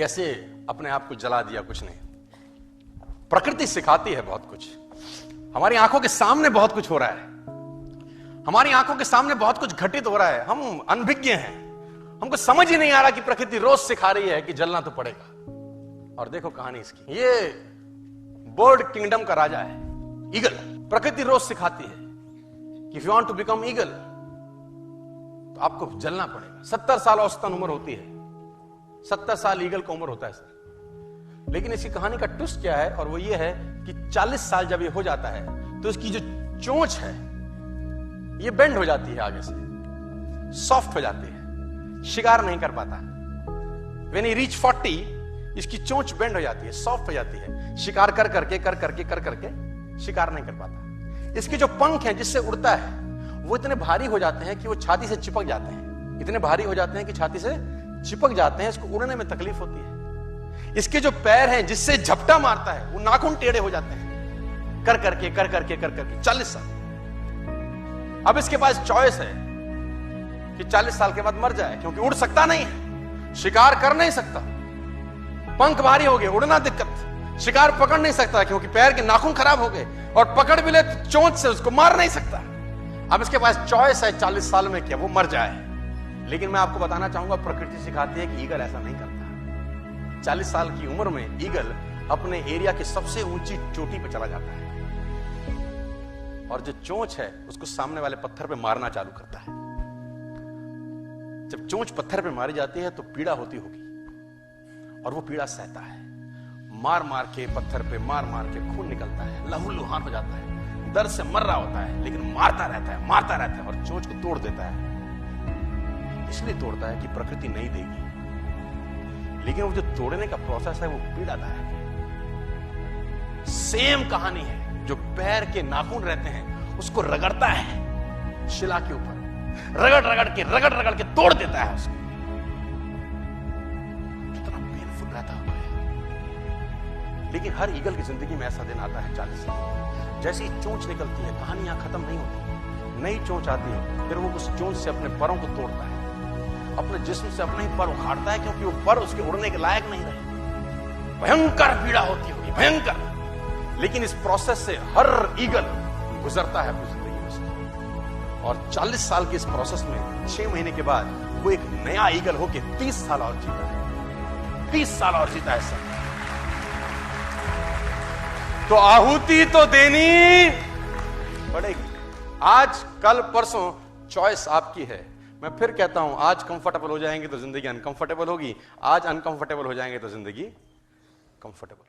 कैसे अपने आप को जला दिया, कुछ नहीं। प्रकृति सिखाती है बहुत कुछ। हमारी आंखों के सामने बहुत कुछ हो रहा है, हमारी आंखों के सामने बहुत कुछ घटित हो रहा है, हम अनभिज्ञ हैं, हमको समझ ही नहीं आ रहा कि प्रकृति रोज सिखा रही है कि जलना तो पड़ेगा। और देखो कहानी इसकी, ये बर्ड किंगडम का राजा है, ईगल। प्रकृति रोज सिखाती है कि if you want to become eagle तो आपको जलना पड़ेगा। 70 साल औसतन उम्र होती है, 70 साल ईगल का उम्र होता है सर। लेकिन इसकी कहानी का ट्विस्ट क्या है, और वो ये है कि 40 साल जब ये हो जाता है तो इसकी जो चोंच है ये बेंड हो जाती है, आगे से सॉफ्ट हो जाती है, शिकार नहीं कर पाता। व्हेन ही रीच 40 इसकी चोंच बेंड हो जाती है, सॉफ्ट हो जाती है, शिकार कर करके शिकार नहीं कर पाता। इसके जो पंख हैं जिससे उड़ता है वो इतने भारी हो जाते हैं कि वो छाती से चिपक जाते हैं, इतने भारी हो जाते हैं कि छाती से चिपक जाते हैं, इसको उड़ने में तकलीफ होती है। इसके जो पैर हैं जिससे झपटा मारता है वो नाखून टेढ़े हो जाते हैं, कर करके 40 साल। अब इसके पास चॉइस है कि 40 साल के बाद मर जाए, क्योंकि उड़ सकता नहीं है, शिकार कर नहीं सकता, पंख भारी हो गए, उड़ना दिक्कत, शिकार पकड़ नहीं सकता क्योंकि पैर के नाखून खराब हो गए, और पकड़ भी ले तो चोंच से उसको मार नहीं सकता। अब इसके पास चॉइस है 40 साल में क्या वो मर जाए। लेकिन मैं आपको बताना चाहूंगा, प्रकृति सिखाती है कि ईगल ऐसा नहीं करता। 40 साल की उम्र में ईगल अपने एरिया की सबसे ऊंची चोटी पर चला जाता है और जो चोंच है उसको सामने वाले पत्थर पे मारना चालू करता है। जब चोंच पत्थर पे मारी जाती है तो पीड़ा होती होगी, और वो पीड़ा सहता है, मार मार के पत्थर पे मार के खून निकलता है, लहूलुहान हो जाता है, दर्द से मर रहा होता है, लेकिन मारता रहता है और चोंच को तोड़ देता है। इसलिए तोड़ता है कि प्रकृति नहीं देगी, लेकिन वो जो तोड़ने का प्रोसेस है वो पीड़ादायक है। सेम कहानी है, जो पैर के नाखून रहते हैं उसको रगड़ता है शिला के ऊपर, रगड़ के तोड़ देता है उसको। कितना पेनफुल रहता है। लेकिन हर ईगल की जिंदगी में ऐसा दिन आता है 40 साल, जैसे ही चोंच निकलती है कहानी यहां खत्म नहीं होती, नई चोंच आती है, फिर वो उस चोंच से अपने परों को तोड़ता है, अपने जिस्म से अपने ही पर उखाड़ता है, क्योंकि वो पर उसके उड़ने के लायक नहीं रहे। भयंकर पीड़ा होती होगी, भयंकर। लेकिन इस प्रोसेस से हर ईगल गुजरता है अपनी जिंदगी में से। और 40 साल के इस प्रोसेस में 6 महीने के बाद वो एक नया ईगल होके 30 साल और जीता है, 30 साल और जीता है सर। तो आहुति तो देनी पड़ेगी। आज कल परसों चॉइस आपकी है। मैं फिर कहता हूं, आज कंफर्टेबल हो जाएंगे तो जिंदगी अनकंफर्टेबल होगी, आज अनकंफर्टेबल हो जाएंगे तो जिंदगी कंफर्टेबल।